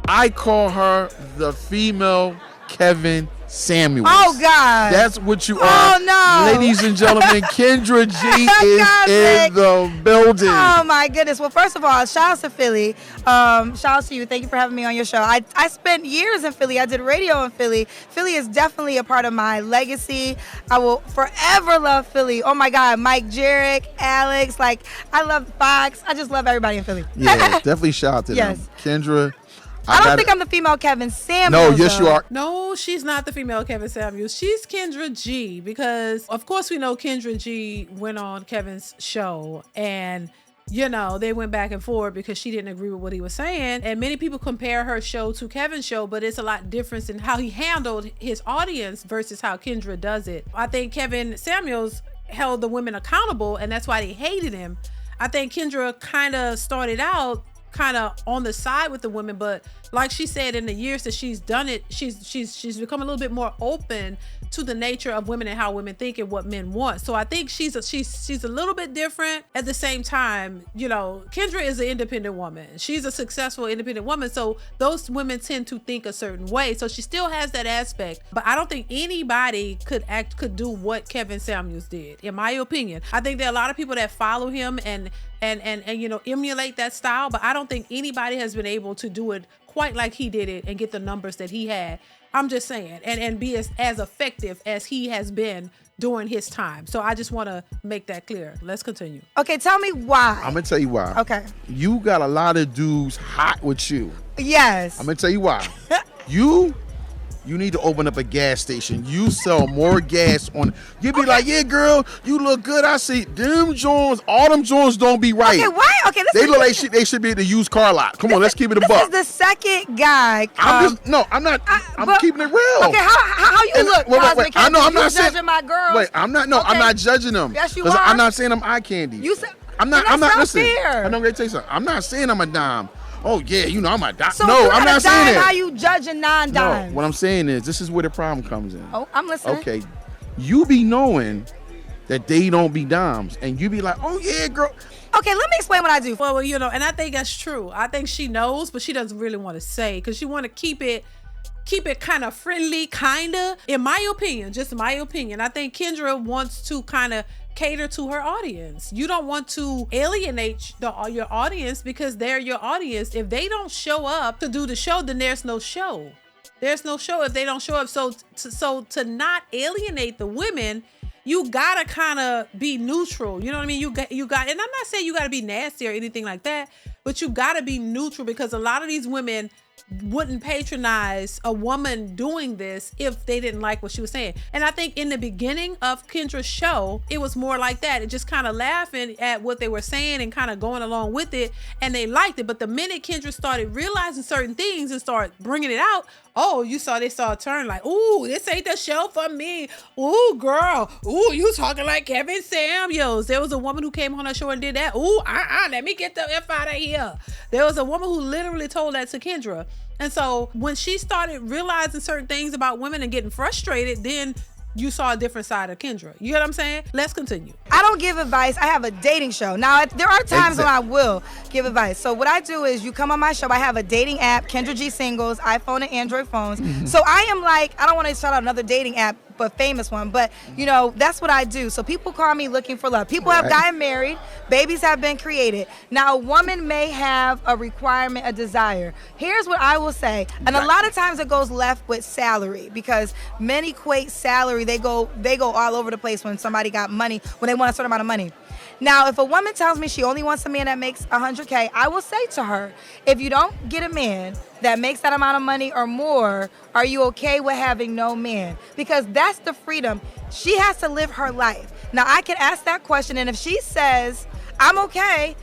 I call her the female Kevin Samuels. Oh, God. That's what you are. Oh, no. Ladies and gentlemen, Kendra G is in the building. Oh, my goodness. Well, first of all, shout out to Philly. Shout out to you. Thank you for having me on your show. I spent years in Philly. I did radio in Philly. Philly is definitely a part of my legacy. I will forever love Philly. Oh, my God. Mike Jarek, Alex. Like, I love Fox. I just love everybody in Philly. Yeah, definitely shout out to them. Kendra. I don't think I'm the female Kevin Samuels. No, yes, you are. No, she's not the female Kevin Samuels. She's Kendra G, because, of course, we know Kendra G went on Kevin's show and, you know, they went back and forth because she didn't agree with what he was saying. And many people compare her show to Kevin's show, but it's a lot different in how he handled his audience versus how Kendra does it. I think Kevin Samuels held the women accountable, and that's why they hated him. I think Kendra kind of started out kind of on the side with the women, but like she said, in the years that she's done it, she's become a little bit more open to the nature of women and how women think and what men want. So I think she's a little bit different. At the same time, you know, Kendra is an independent woman. She's a successful independent woman, so those women tend to think a certain way. So she still has that aspect, but I don't think anybody could do what Kevin Samuels did, in my opinion. I think there are a lot of people that follow him and you know, emulate that style, but I don't think anybody has been able to do it quite like he did it and get the numbers that he had. I'm just saying, and be as effective as he has been during his time. So I just want to make that clear. Let's continue. Okay, tell me why. I'm gonna tell you why. Okay. You got a lot of dudes hot with you. Yes. I'm gonna tell you why. You need to open up a gas station. You sell more gas on. You be like, yeah, girl, you look good. I see them Jones. All them Jones don't be right. Okay, why? Okay, they look like they should be at the used car lot. Come on, let's keep it a buck. This is the second guy. I'm not. I'm keeping it real. Okay, how you look? Wait. I know. I'm not saying. Judging my girls. Wait, I'm not. No, okay. I'm not judging them. Yes, you are. I'm not saying I'm eye candy. You said. I'm not. Listen. Fair. I'm gonna tell you something. I'm not saying I'm a dime. Oh, yeah, you know, I'm a dime. So no, I'm not saying that. How you judging non-dimes? No, what I'm saying is, this is where the problem comes in. Oh, I'm listening. Okay, you be knowing that they don't be dimes, and you be like, oh, yeah, girl. Okay, let me explain what I do. Well, you know, and I think that's true. I think she knows, but she doesn't really want to say, because she want to keep it kind of friendly, kind of. In my opinion, just my opinion, I think Kendra wants to kind of cater to her audience. You don't want to alienate your audience, because they're your audience. If they don't show up to do the show, then there's no show. There's no show if they don't show up. So to not alienate the women, you gotta kind of be neutral. You know what I mean? You got, and I'm not saying you gotta be nasty or anything like that, but you gotta be neutral, because a lot of these women wouldn't patronize a woman doing this if they didn't like what she was saying. And I think in the beginning of Kendra's show, it was more like that. It just kind of laughing at what they were saying and kind of going along with it, and they liked it. But the minute Kendra started realizing certain things and started bringing it out, they saw a turn like, ooh, this ain't the show for me. Ooh, girl. Ooh, you talking like Kevin Samuels. There was a woman who came on her show and did that. Ooh, let me get the F out of here. There was a woman who literally told that to Kendra. And so when she started realizing certain things about women and getting frustrated, then you saw a different side of Kendra. You know what I'm saying? Let's continue. I don't give advice. I have a dating show. Now, there are times when I will give advice. So what I do is, you come on my show, I have a dating app, Kendra G Singles, iPhone and Android phones. So I am like, I don't want to shout out another dating app, but famous one. But, you know, that's what I do. So people call me looking for love. People have gotten married. Babies have been created. Now, a woman may have a requirement, a desire. Here's what I will say. And a lot of times it goes left with salary, because men equate salary. They go all over the place when somebody got money, when they want a certain amount of money. Now, if a woman tells me she only wants a man that makes $100K, I will say to her, if you don't get a man that makes that amount of money or more, are you okay with having no man? Because that's the freedom. She has to live her life. Now, I can ask that question, and if she says, I'm okay,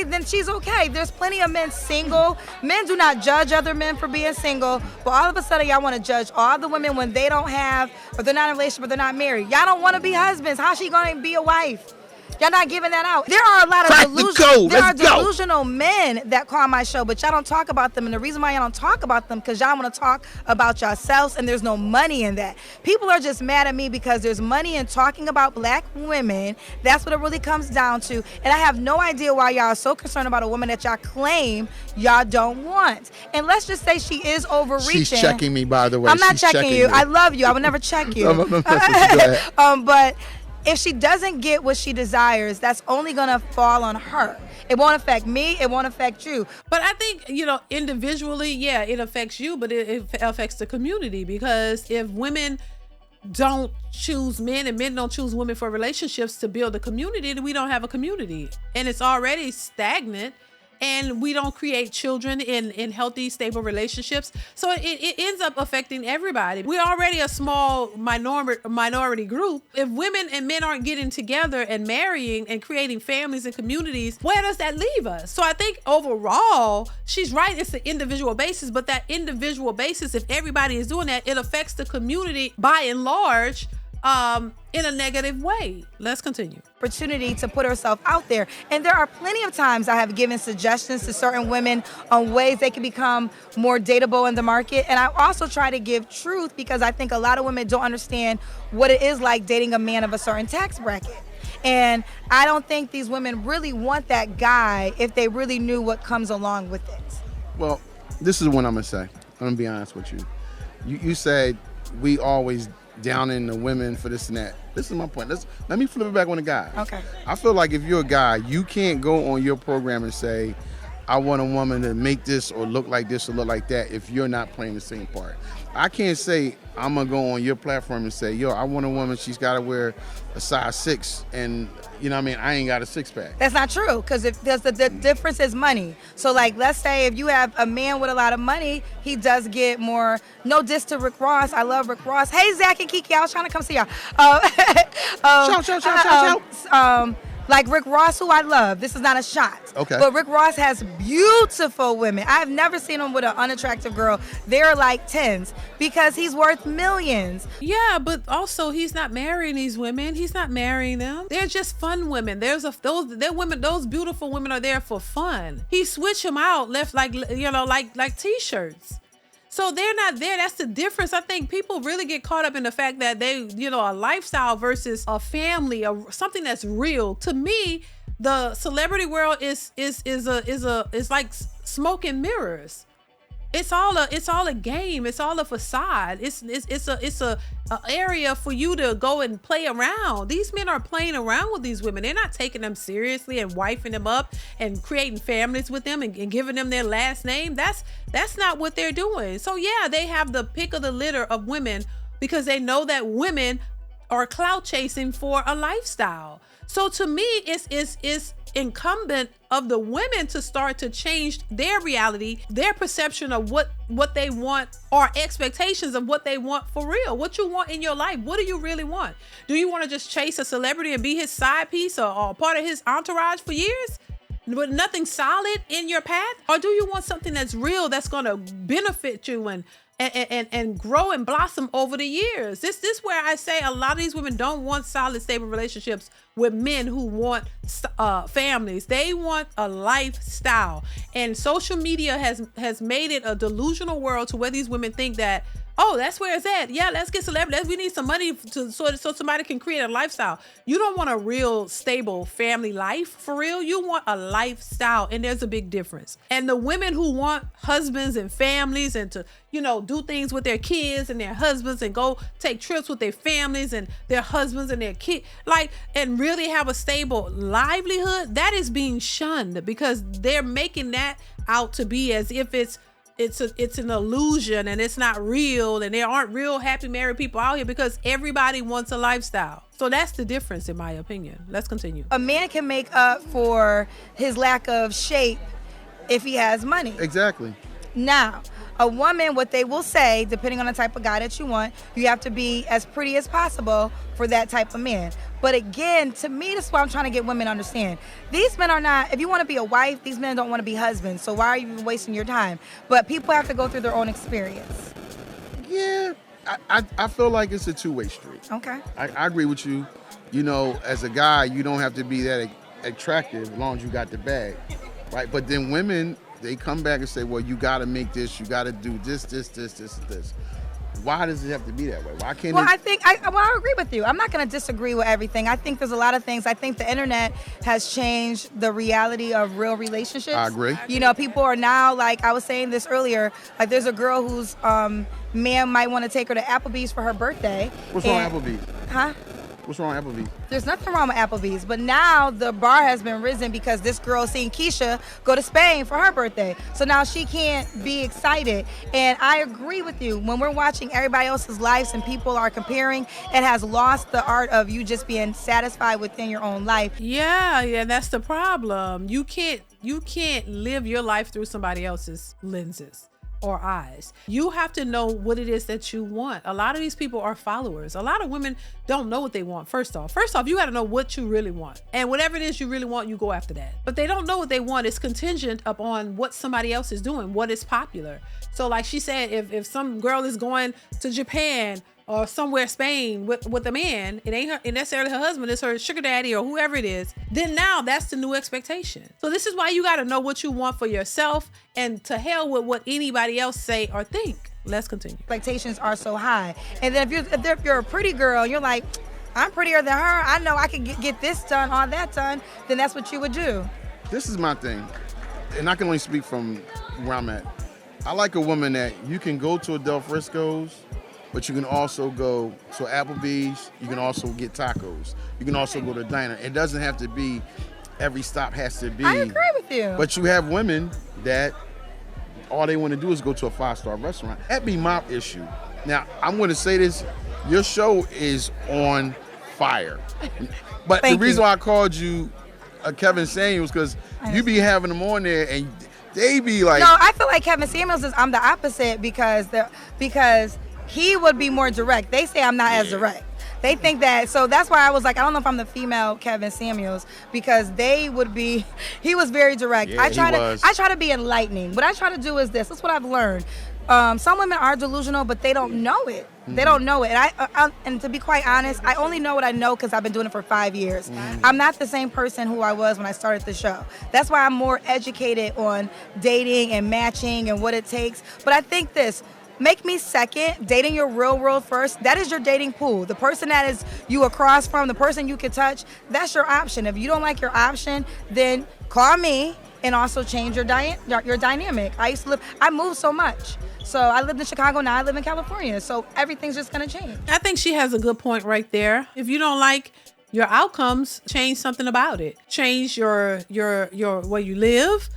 then she's okay. There's plenty of men single. Men do not judge other men for being single, but all of a sudden y'all want to judge all the women when they don't have, or they're not in a relationship, or they're not married. Y'all don't want to be husbands. How's she going to be a wife? Y'all not giving that out. There are a lot of delusional men that call my show, but y'all don't talk about them. And the reason why y'all don't talk about them, because y'all want to talk about yourselves, and there's no money in that. People are just mad at me because there's money in talking about black women. That's what it really comes down to. And I have no idea why y'all are so concerned about a woman that y'all claim y'all don't want. And let's just say she is overreaching. She's checking me, by the way. I'm not checking you. I love you. I would never check you. No, go ahead. But if she doesn't get what she desires, that's only going to fall on her. It won't affect me. It won't affect you. But I think, individually, yeah, it affects you, but it affects the community, because if women don't choose men and men don't choose women for relationships to build a community, then we don't have a community. And it's already stagnant. And we don't create children in healthy, stable relationships. So it ends up affecting everybody. We're already a small minority group. If women and men aren't getting together and marrying and creating families and communities, where does that leave us? So I think overall, she's right. It's an individual basis. But that individual basis, if everybody is doing that, it affects the community by and large in a negative way. Let's continue. Opportunity to put herself out there. And there are plenty of times I have given suggestions to certain women on ways they can become more dateable in the market. And I also try to give truth, because I think a lot of women don't understand what it is like dating a man of a certain tax bracket. And I don't think these women really want that guy if they really knew what comes along with it. Well, this is what I'm going to say. I'm going to be honest with you. You said we always down in the women for this and that. This is my point. Let me flip it back on the guy. Okay. I feel like if you're a guy, you can't go on your program and say, I want a woman to make this or look like this or look like that if you're not playing the same part. I can't say I'm going to go on your platform and say, yo, I want a woman, she's got to wear a size 6 and, I ain't got a 6-pack. That's not true, because if the difference is money. So, like, let's say if you have a man with a lot of money, he does get more. No diss to Rick Ross. I love Rick Ross. Hey, Zach and Kiki, I was trying to come see y'all. Shout. Like Rick Ross, who I love. This is not a shot. Okay. But Rick Ross has beautiful women. I've never seen him with an unattractive girl. They're like 10s because he's worth millions. Yeah, but also he's not marrying these women. He's not marrying them. They're just fun women. Those beautiful women are there for fun. He switched them out, left like t-shirts. So they're not there. That's the difference. I think people really get caught up in the fact that they, a lifestyle versus a family, or something that's real. To me, the celebrity world is like smoke and mirrors. It's all a game. It's all a facade. It's a area for you to go and play around. These men are playing around with these women. They're not taking them seriously and wifing them up and creating families with them and giving them their last name. That's not what they're doing. So yeah, they have the pick of the litter of women because they know that women are clout chasing for a lifestyle. So to me, it's incumbent of the women to start to change their reality, their perception of what they want, or expectations of what they want for real. What you want in your life. What do you really want? Do you want to just chase a celebrity and be his side piece or part of his entourage for years, with nothing solid in your path? Or do you want something that's real, that's going to benefit you and grow and blossom over the years? This where I say a lot of these women don't want solid, stable relationships with men who want families. They want a lifestyle, and social media has made it a delusional world to where these women think that, oh, that's where it's at. Yeah, let's get celebrities. We need some money so somebody can create a lifestyle. You don't want a real stable family life for real. You want a lifestyle, and there's a big difference. And the women who want husbands and families and to, do things with their kids and their husbands and go take trips with their families and their husbands and their kids, and really have a stable livelihood, that is being shunned because they're making that out to be as if it's an illusion and it's not real, and there aren't real happy married people out here because everybody wants a lifestyle. So that's the difference, in my opinion. Let's continue. A man can make up for his lack of shape if he has money. Exactly. Now, a woman, what they will say, depending on the type of guy that you want, you have to be as pretty as possible for that type of man. But again, to me, this is what I'm trying to get women to understand. These men are not, if you want to be a wife, these men don't want to be husbands. So why are you wasting your time? But people have to go through their own experience. Yeah, I feel like it's a two-way street. Okay. I agree with you. as a guy, you don't have to be that attractive as long as you got the bag, right? But then women, they come back and say, well, you got to make this, you got to do this, this, this, this, and this. Why does it have to be that way? Why can't I think I agree with you. I'm not going to disagree with everything. I think there's a lot of things. I think the internet has changed the reality of real relationships. I agree. People are now, like I was saying this earlier, like there's a girl whose man might want to take her to Applebee's for her birthday. What's wrong with Applebee's? Huh? What's wrong with Applebee's? There's nothing wrong with Applebee's, but now the bar has been risen because this girl seen Keisha go to Spain for her birthday. So now she can't be excited. And I agree with you. When we're watching everybody else's lives and people are comparing, it has lost the art of you just being satisfied within your own life. Yeah, that's the problem. You can't live your life through somebody else's lenses or eyes. You have to know what it is that you want. A lot of these people are followers. A lot of women don't know what they want. First off, you got to know what you really want. And whatever it is you really want, you go after that. But they don't know what they want. It's contingent upon what somebody else is doing, what is popular. So like she said, if some girl is going to Japan or somewhere Spain with a man, it ain't necessarily her husband, it's her sugar daddy or whoever it is, then now that's the new expectation. So this is why you got to know what you want for yourself, and to hell with what anybody else say or think. Let's continue. Expectations are so high. And then if you're a pretty girl and you're like, I'm prettier than her, I know I can get this done, all that done, then that's what you would do. This is my thing, and I can only speak from where I'm at. I like a woman that you can go to a Del Frisco's, but you can also go to Applebee's. You can also get tacos. You can also go to a diner. It doesn't have to be, every stop has to be. I agree with you. But you have women that all they want to do is go to a 5-star restaurant. That be my issue. Now, I'm going to say this. Your show is on fire. But the reason why I called you Kevin Samuels, because you be having them on there and they be like. No, I feel like Kevin Samuels I'm the opposite because he would be more direct. They say I'm not as direct. They think that, so that's why I was like, I don't know if I'm the female Kevin Samuels, because he was very direct. Yeah, I try to be enlightening. What I try to do is this. That's what I've learned. Some women are delusional, but they don't know it. Mm-hmm. They don't know it. And to be quite honest, I only know what I know because I've been doing it for 5 years. Mm-hmm. I'm not the same person who I was when I started the show. That's why I'm more educated on dating and matching and what it takes. But I think this. Make me second, dating your real world first. That is your dating pool. The person that is you across from, the person you can touch, that's your option. If you don't like your option, then call me and also change your dynamic. I moved so much. So I lived in Chicago, now I live in California. So everything's just gonna change. I think she has a good point right there. If you don't like your outcomes, change something about it. Change your where you live.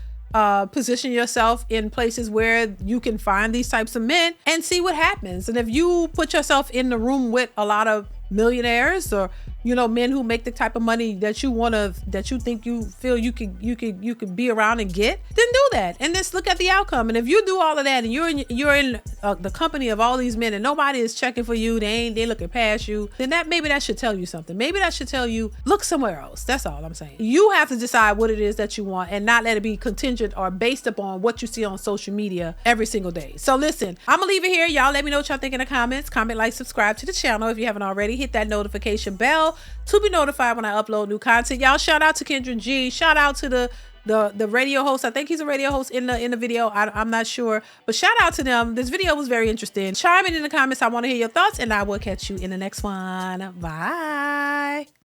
Position yourself in places where you can find these types of men and see what happens. And if you put yourself in the room with a lot of millionaires or men who make the type of money that you think you feel you could be around and get, then do that and just look at the outcome. And if you do all of that and you're in the company of all these men and nobody is checking for you, they looking past you, then maybe that should tell you something. Maybe that should tell you, look somewhere else. That's all I'm saying. You have to decide what it is that you want and not let it be contingent or based upon what you see on social media every single day. So listen, I'm gonna leave it here. Y'all let me know what y'all think in the comments. Comment, like, subscribe to the channel if you haven't already. Hit that notification bell to be notified when I upload new content. Y'all, shout out to Kendra G. Shout out to the radio host. I think he's a radio host in the video. I'm not sure, but shout out to them. This video was very interesting. Chime in the comments. I want to hear your thoughts, and I will catch you in the next one. Bye.